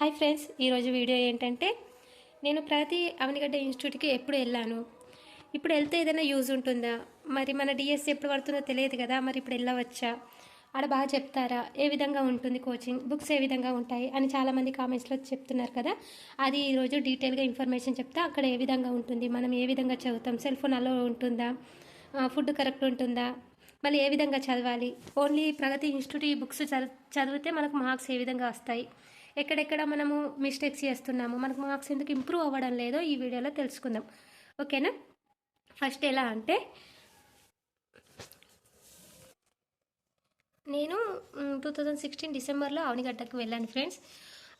Hi friends, ఈరోజు video ఏంటంటే నేను ప్రతి అవనిగడ్డ ఇన్స్టిట్యూట్కి ఎప్పుడు వెళ్ళాను, ఇప్పుడు వెళ్తే ఏదైనా యూజ్ ఉంటుందా, మరి మన డిఎస్సి ఎప్పుడు పడుతుందో తెలియదు కదా, మరి ఇప్పుడు వెళ్ళవచ్చా, ఆడ బాగా చెప్తారా, ఏ విధంగా ఉంటుంది కోచింగ్, బుక్స్ ఏ విధంగా ఉంటాయి అని చాలామంది కామెంట్స్లో చెప్తున్నారు కదా. అది ఈరోజు డీటెయిల్గా ఇన్ఫర్మేషన్ చెప్తా. అక్కడ ఏ విధంగా ఉంటుంది, మనం ఏ విధంగా చదువుతాం, సెల్ ఫోన్ అలో ఉంటుందా, ఫుడ్ కరెక్ట్ ఉంటుందా, మళ్ళీ ఏ విధంగా చదవాలి, ఓన్లీ ప్రగతి ఇన్స్టిట్యూట్ ఈ బుక్స్ చదివితే మనకు మార్క్స్ ఏ విధంగా వస్తాయి, ఎక్కడెక్కడ మనము మిస్టేక్స్ చేస్తున్నాము, మనకు మార్క్స్ ఎందుకు ఇంప్రూవ్ అవ్వడం లేదో ఈ వీడియోలో తెలుసుకుందాం. ఓకేనా. ఫస్ట్ ఎలా అంటే, నేను 2016 డిసెంబర్లో అవనిగడ్డకు వెళ్ళాను ఫ్రెండ్స్.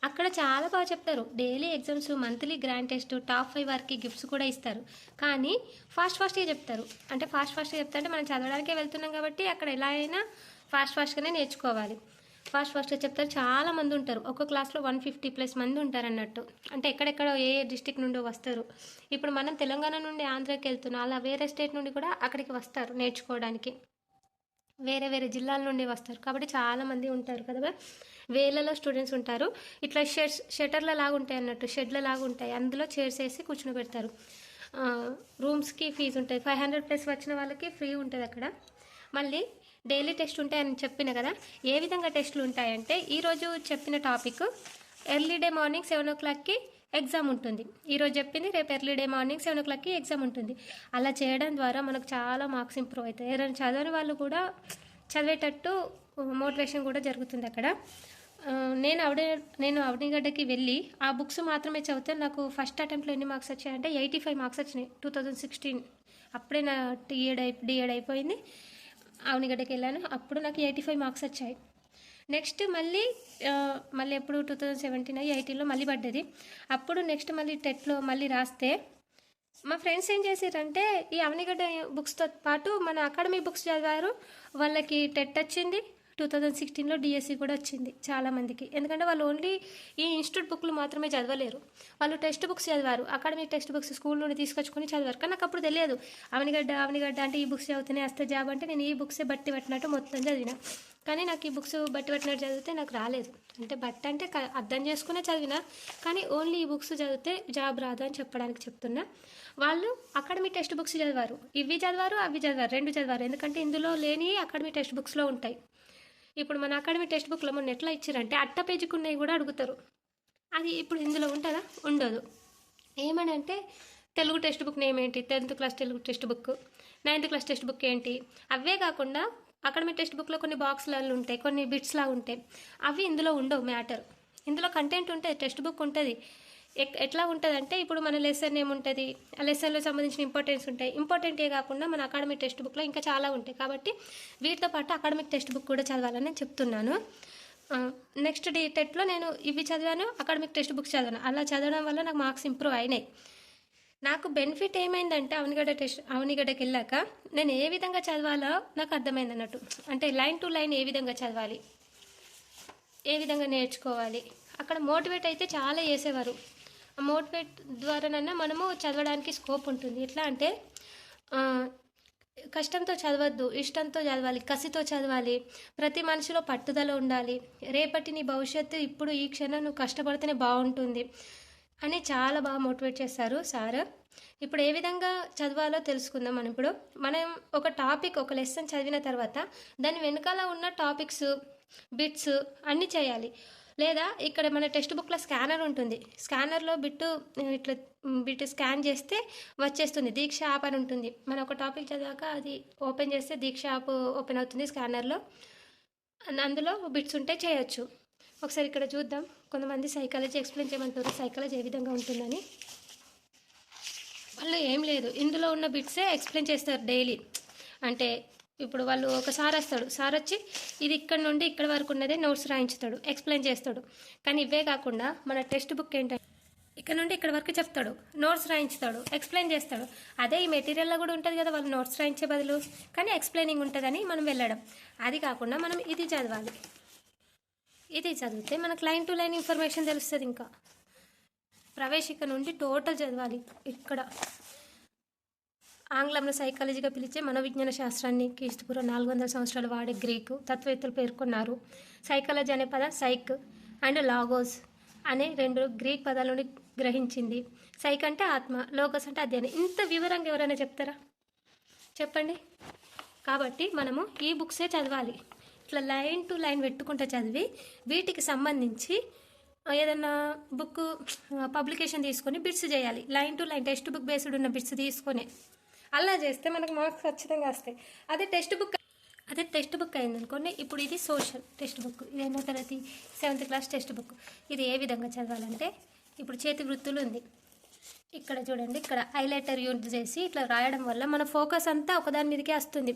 అక్కడ చాలా బాగా చెప్తారు. Daily exams, monthly grand test, top 5 వారికి గిఫ్ట్స్ కూడా ఇస్తారు. కానీ ఫాస్ట్గా చెప్తారు. అంటే ఫాస్ట్గా చెప్తారంటే మనం చదవడానికే వెళ్తున్నాం కాబట్టి అక్కడ ఎలా అయినా ఫాస్ట్గానే నేర్చుకోవాలి. ఫాస్ట్గా చెప్తారు. చాలా మంది ఉంటారు. ఒక్కో క్లాస్లో 150+ మంది ఉంటారు అన్నట్టు. అంటే ఎక్కడెక్కడో ఏ డిస్టిక్ నుండో వస్తారు. ఇప్పుడు మనం తెలంగాణ నుండి ఆంధ్రాకి వెళ్తున్నాం, అలా వేరే స్టేట్ నుండి కూడా అక్కడికి వస్తారు నేర్చుకోవడానికి. వేరే వేరే జిల్లాల నుండి వస్తారు కాబట్టి చాలామంది ఉంటారు కదా, వేలలో స్టూడెంట్స్ ఉంటారు. ఇట్లా షెటర్ల లాగా ఉంటాయి అన్నట్టు, షెడ్ల లాగా ఉంటాయి. అందులో చైర్స్ వేసి కూర్చుని పెడతారు. రూమ్స్కి ఫీజు ఉంటుంది. 500+ వచ్చిన వాళ్ళకి ఫ్రీ ఉంటుంది అక్కడ. మళ్ళీ డైలీ టెస్ట్ ఉంటాయని చెప్పిన కదా, ఏ విధంగా టెస్టులు ఉంటాయంటే, ఈరోజు చెప్పిన టాపిక్ ఎర్లీ డే మార్నింగ్ 7 o'clockకి ఎగ్జామ్ ఉంటుంది. ఈరోజు చెప్పింది రేపు ఎర్లీ డే మార్నింగ్ 7 o'clockకి ఎగ్జామ్ ఉంటుంది. అలా చేయడం ద్వారా మనకు చాలా మార్క్స్ ఇంప్రూవ్ అవుతాయి. ఎవరైనా చదవని వాళ్ళు కూడా చదివేటట్టు మోటివేషన్ కూడా జరుగుతుంది అక్కడ. నేను అవనిగడ్డకి వెళ్ళి ఆ బుక్స్ మాత్రమే చదివితే నాకు ఫస్ట్ అటెంప్ట్లో ఎన్ని మార్క్స్ వచ్చాయంటే 85 మార్క్స్ వచ్చినాయి. 2016 అప్పుడే నా డిఎడ్ అయిపోయింది. అవనిగడ్డకి వెళ్ళాను, అప్పుడు నాకు 85 మార్క్స్ వచ్చాయి. నెక్స్ట్ మళ్ళీ ఎప్పుడు 2017 18లో మళ్ళీ పడ్డది. అప్పుడు నెక్స్ట్ మళ్ళీ టెట్లో మళ్ళీ రాస్తే మా ఫ్రెండ్స్ ఏం చేసారంటే, ఈ అవనిగడ్డ బుక్స్తో పాటు మన అకాడమీ బుక్స్ చదివారు. వాళ్ళకి టెట్ వచ్చింది. 2016లో డిఎస్సి కూడా వచ్చింది చాలామందికి. ఎందుకంటే వాళ్ళు ఓన్లీ ఈ ఇన్స్టిట్యూట్ బుక్లు మాత్రమే చదవలేరు, వాళ్ళు టెక్స్ట్ బుక్స్ చదివారు. అకాడమీ టెక్స్ట్ బుక్స్ స్కూల్ నుండి తీసుకొచ్చుకొని చదివారు. కానీ నాకు అప్పుడు తెలియదు అవనిగడ్డ అంటే ఈ బుక్స్ చదివితేనే వస్తే జాబ్ అంటే నేను ఈ బుక్సే బట్టి పట్టినట్టు మొత్తం చదివిన. కానీ నాకు ఈ బుక్స్ బట్టి పట్టినట్టు చదివితే నాకు రాలేదు. అంటే బట్టి అంటే అర్థం చేసుకునే చదివిన, కానీ ఓన్లీ ఈ బుక్స్ చదివితే జాబ్ రాదు అని చెప్పడానికి చెప్తున్నా. వాళ్ళు అకాడమీ టెక్స్ట్ బుక్స్ చదివారు, ఇవి చదివారు అవి చదివారు, రెండు చదివారు. ఎందుకంటే ఇందులో లేని అకాడమీ టెక్స్ట్ బుక్స్లో ఉంటాయి. ఇప్పుడు మన అకాడమీ టెక్స్ట్ బుక్లో మొన్న ఎట్లా ఇచ్చారంటే అట్ట పేజీకి ఉన్నవి కూడా అడుగుతారు. అది ఇప్పుడు ఇందులో ఉంటుందా? ఉండదు. ఏమని అంటే, తెలుగు టెక్స్ట్ బుక్ నేమ్ ఏంటి, 10th class Telugu text book, 9th class text book ఏంటి, అవే కాకుండా అకాడమీ టెక్స్ట్ బుక్లో కొన్ని బాక్స్లలో ఉంటాయి, కొన్ని బిట్స్లా ఉంటాయి. అవి ఇందులో ఉండవు మ్యాటర్. ఇందులో కంటెంట్ ఉంటుంది, టెక్స్ట్ బుక్ ఉంటుంది. ఎట్లా ఉంటుంది అంటే, ఇప్పుడు మన లెసన్ ఏముంటుంది, ఆ లెసన్లో సంబంధించిన ఇంపార్టెన్స్ ఉంటాయి. ఇంపార్టెంటే కాకుండా మన అకాడమిక్ టెక్స్ట్ బుక్లో ఇంకా చాలా ఉంటాయి. కాబట్టి వీటితో పాటు అకాడమిక్ టెక్స్ట్ బుక్ కూడా చదవాలని నేను చెప్తున్నాను. నెక్స్ట్ టెట్లో నేను ఇవి చదివాను, అకాడమిక్ టెక్స్ట్ బుక్స్ చదివాను. అలా చదవడం వల్ల నాకు మార్క్స్ ఇంప్రూవ్ అయినాయి. నాకు బెనిఫిట్ ఏమైందంటే, అవనిగడ్డకి వెళ్ళాక నేను ఏ విధంగా చదవాలో నాకు అర్థమైంది అన్నట్టు. అంటే లైన్ టు లైన్ ఏ విధంగా చదవాలి, ఏ విధంగా నేర్చుకోవాలి. అక్కడ మోటివేట్ అయితే చాలా చేసేవారు. ఆ మోటివేట్ ద్వారానన్నా మనము చదవడానికి స్కోప్ ఉంటుంది. ఎట్లా అంటే, కష్టంతో చదవద్దు, ఇష్టంతో చదవాలి, కసితో చదవాలి, ప్రతి మనిషిలో పట్టుదల ఉండాలి, రేపటి నీ భవిష్యత్తు ఇప్పుడు ఈ క్షణం నువ్వు కష్టపడితేనే బాగుంటుంది అని చాలా బాగా మోటివేట్ చేస్తారు సార్. ఇప్పుడు ఏ విధంగా చదవాలో తెలుసుకుందాం. మనం ఒక టాపిక్, ఒక లెసన్ చదివిన తర్వాత దాని వెనకాల ఉన్న టాపిక్స్, బిట్స్ అన్నీ చేయాలి. లేదా ఇక్కడ మన టెక్స్ట్ బుక్లో స్కానర్ ఉంటుంది, స్కానర్లో బిట్ స్కాన్ చేస్తే వచ్చేస్తుంది. దీక్ష యాప్ అని ఉంటుంది. మనం ఒక టాపిక్ చదివాక అది ఓపెన్ చేస్తే దీక్ష యాప్ ఓపెన్ అవుతుంది స్కానర్లో. అందులో బిట్స్ ఉంటే చేయొచ్చు. ఒకసారి ఇక్కడ చూద్దాం. కొంతమంది సైకాలజీ ఎక్స్ప్లెయిన్ చేయమంటారు, సైకాలజీ ఏ విధంగా ఉంటుందని. వాళ్ళు ఏం లేదు, ఇందులో ఉన్న బిట్సే ఎక్స్ప్లెయిన్ చేస్తారు డైలీ. అంటే ఇప్పుడు వాళ్ళు ఒక సార్ వస్తాడు, సార్ వచ్చి ఇది ఇక్కడ నుండి ఇక్కడ వరకు ఉన్నదే నోట్స్ రాయించుతాడు, ఎక్స్ప్లెయిన్ చేస్తాడు. కానీ ఇవే కాకుండా మన టెక్స్ట్ బుక్ ఏంటంటే ఇక్కడ నుండి ఇక్కడ వరకు చెప్తాడు, నోట్స్ రాయించుతాడు, ఎక్స్ప్లెయిన్ చేస్తాడు. అదే ఈ మెటీరియల్లో కూడా ఉంటుంది కదా, వాళ్ళు నోట్స్ రాయించే బదులు, కానీ ఎక్స్ప్లెయినింగ్ ఉంటుందని మనం వెళ్ళడం. అది కాకుండా మనం ఇది చదవాలి. ఇది చదివితే మనకు లైన్ టు లైన్ ఇన్ఫర్మేషన్ తెలుస్తుంది. ఇంకా ప్రవేశిక నుండి టోటల్ చదవాలి. ఇక్కడ ఆంగ్లంలో సైకాలజీగా పిలిచే మనోవిజ్ఞాన శాస్త్రాన్ని క్రీస్తుపూర్వం 400 సంవత్సరాలు వాడే గ్రీకు తత్వవేత్తలు పేర్కొన్నారు. సైకాలజీ అనే పదం సైక్ అండ్ లాగోస్ అనే 2 గ్రీక్ పదాలని గ్రహించింది. సైక్ అంటే ఆత్మ, లోకస్ అంటే అధ్యయనం. ఇంత వివరంగా ఎవరైనా చెప్తారా చెప్పండి? కాబట్టి మనము ఈ బుక్సే చదవాలి. ఇట్లా లైన్ టు లైన్ పెట్టుకుంటే చదివి వీటికి సంబంధించి ఏదన్నా బుక్ పబ్లికేషన్ తీసుకొని బిట్స్ చేయాలి. Line to line text book based ఉన్న బిట్స్ తీసుకొని అలా చేస్తే మనకు మార్క్స్ ఖచ్చితంగా వస్తాయి. అదే టెక్స్ట్ బుక్ అయిందనుకోండి. ఇప్పుడు ఇది సోషల్ టెక్స్ట్ బుక్, ఇది 8వ తరగతి 7th క్లాస్ టెక్స్ట్ బుక్. ఇది ఏ విధంగా చదవాలంటే, ఇప్పుడు చేతి వృత్తులు ఉంది, ఇక్కడ చూడండి, ఇక్కడ హైలైటర్ యూజ్ చేసి ఇట్లా రాయడం వల్ల మన ఫోకస్ అంతా ఒకదాని మీదకే వస్తుంది.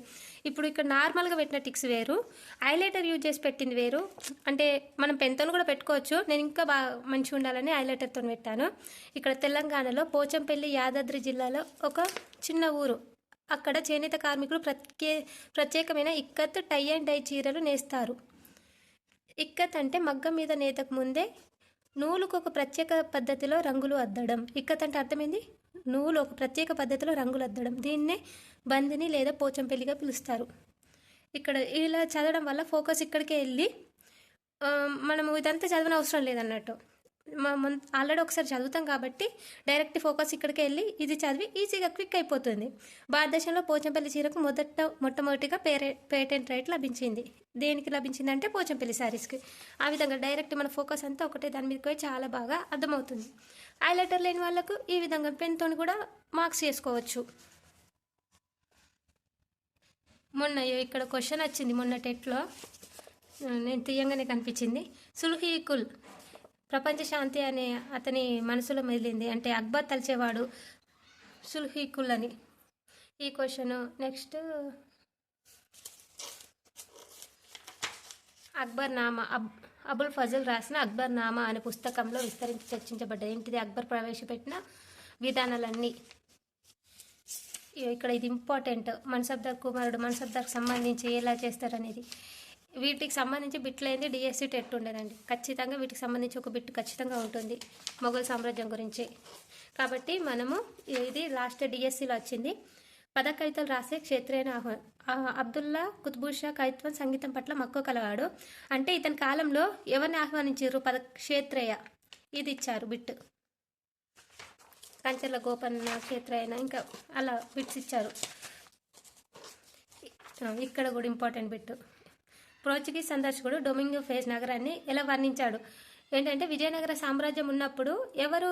ఇప్పుడు ఇక్కడ నార్మల్గా పెట్టిన టిక్స్ వేరు, హైలైటర్ యూజ్ చేసి పెట్టింది వేరు. అంటే మనం పెన్తో కూడా పెట్టుకోవచ్చు, నేను ఇంకా బాగా మంచిగా ఉండాలని హైలైటర్తో పెట్టాను. ఇక్కడ తెలంగాణలో పోచంపల్లి యాదాద్రి జిల్లాలో ఒక చిన్న ఊరు, అక్కడ చేనేత కార్మికులు ప్రత్యేకమైన ఇక్కత్ టై అండ్ డై చీరలు నేస్తారు. ఇక్కత్ అంటే మగ్గం మీద నేతకు ముందే నూలుకు ఒక ప్రత్యేక పద్ధతిలో రంగులు అద్దడం. ఇక్కత్ అంటే అర్థమైంది, నూలు ఒక ప్రత్యేక పద్ధతిలో రంగులు అద్దడం. దీన్నే బందిని లేదా పోచంపల్లిగా పిలుస్తారు. ఇక్కడ ఇలా చదవడం వల్ల ఫోకస్ ఇక్కడికే వెళ్ళి మనము ఇదంతా చదవని అవసరం లేదన్నట్టు. ఆల్రెడీ ఒకసారి చదువుతాం కాబట్టి డైరెక్ట్ ఫోకస్ ఇక్కడికి వెళ్ళి ఇది చదివి ఈజీగా క్విక్ అయిపోతుంది. భారతదేశంలో పోచంపల్లి చీరకు మొట్టమొదటిగా పేటెంట్ రైట్ లభించింది. దేనికి లభించింది అంటే పోచంపల్లి శారీస్కి. ఆ విధంగా డైరెక్ట్ మన ఫోకస్ అంతా ఒకటే దాని మీదకి పోయి చాలా బాగా అర్థమవుతుంది. హైలైటర్ లేని వాళ్ళకు ఈ విధంగా పెన్తో కూడా మార్క్స్ చేసుకోవచ్చు. మొన్న ఇక్కడ క్వశ్చన్ వచ్చింది, మొన్న టెట్లో నేను తీయంగానే కనిపించింది. సుల్హీకుల్ ప్రపంచ శాంతి అనే అతని మనసులో మెదిలింది. అంటే అక్బర్ తలిచేవాడు సుల్హీకుల్ అని. ఈ క్వశ్చన్ నెక్స్ట్ అక్బర్ నామా అబుల్ ఫజల్ రాసిన అక్బర్ నామా అనే పుస్తకంలో విస్తరించి చర్చించబడ్డాయి. ఏంటిది? అక్బర్ ప్రవేశపెట్టిన విధానాలన్నీ. ఇక్కడ ఇది ఇంపార్టెంట్. మన్సబ్దార్ కుమారుడు మన్సబ్దార్కి సంబంధించి ఎలా చేస్తారనేది. వీటికి సంబంధించి బిట్లైంది డిఎస్సి టెట్ ఉండేదండి. ఖచ్చితంగా వీటికి సంబంధించి ఒక బిట్ ఖచ్చితంగా ఉంటుంది మొఘల్ సామ్రాజ్యం గురించి. కాబట్టి మనము ఇది లాస్ట్ డిఎస్సిలో వచ్చింది. పద కవితలు రాసే క్షేత్రీయ అబ్దుల్లా కుతుబుషా కవిత్వం సంగీతం పట్ల మక్కువ కలవాడు. అంటే ఇతని కాలంలో ఎవరిని ఆహ్వానించారు? క్షేత్రేయ. ఇది ఇచ్చారు బిట్. కంచెల గోపన్న క్షేత్రయ్య, ఇంకా అలా బిట్స్ ఇచ్చారు. ఇక్కడ కూడా ఇంపార్టెంట్ బిట్. పోర్చుగీస్ సందర్శకుడు డొమింగో ఫేజ్ నగరాన్ని ఎలా వర్ణించాడు? ఏంటంటే విజయనగర సామ్రాజ్యం ఉన్నప్పుడు ఎవరు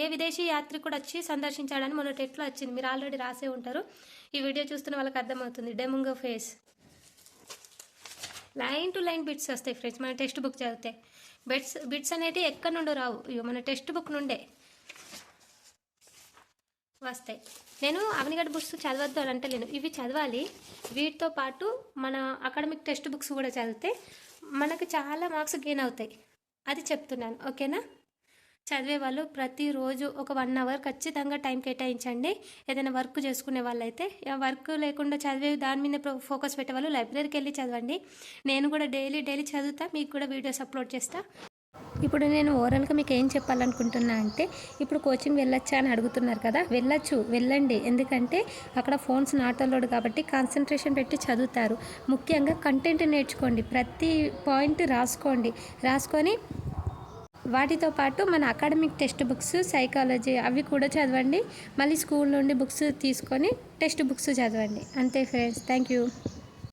ఏ విదేశీ యాత్రికుడు వచ్చి సందర్శించాడని మన టెట్లో వచ్చింది. మీరు ఆల్రెడీ రాసే ఉంటారు, ఈ వీడియో చూస్తున్న వాళ్ళకి అర్థమవుతుంది. Domingo phase. Line to line bits వస్తాయి ఫ్రెండ్స్ మన టెక్స్ట్ బుక్ చదివితే. బిట్స్ అనేవి ఎక్కడి నుండి రావు, మన టెక్స్ట్ బుక్ నుండే వస్తాయి. నేను అవనిగడ్డ బుక్స్ చదవద్దు అని అంటలేను, ఇవి చదవాలి. వీటితో పాటు మన అకాడమిక్ టెక్స్ట్ బుక్స్ కూడా చదివితే మనకు చాలా మార్క్స్ గెయిన్ అవుతాయి, అది చెప్తున్నాను. ఓకేనా? చదివే వాళ్ళు ప్రతిరోజు ఒక 1 అవర్ ఖచ్చితంగా టైం కేటాయించండి. ఏదైనా వర్క్ చేసుకునే వాళ్ళైతే, వర్క్ లేకుండా చదివే దాని మీద ఫోకస్ పెట్టే వాళ్ళు లైబ్రరీకి వెళ్ళి చదవండి. నేను కూడా డైలీ చదువుతా, మీకు కూడా వీడియోస్ అప్లోడ్ చేస్తా. ఇప్పుడు నేను ఓవరాల్గా మీకు ఏం చెప్పాలనుకుంటున్నా అంటే, ఇప్పుడు కోచింగ్ వెళ్ళొచ్చా అని అడుగుతున్నారు కదా, వెళ్ళండి. ఎందుకంటే అక్కడ ఫోన్స్ నాట్ అలౌడ్ కాబట్టి కాన్సన్ట్రేషన్ పెట్టి చదువుతారు. ముఖ్యంగా కంటెంట్ నేర్చుకోండి, ప్రతి పాయింట్ రాసుకొని వాటితో పాటు మన అకాడమిక్ టెక్స్ట్ బుక్స్, సైకాలజీ అవి కూడా చదవండి. మళ్ళీ స్కూల్ నుండి బుక్స్ తీసుకొని టెక్స్ట్ బుక్స్ చదవండి. అంతే ఫ్రెండ్స్, థ్యాంక్ యూ.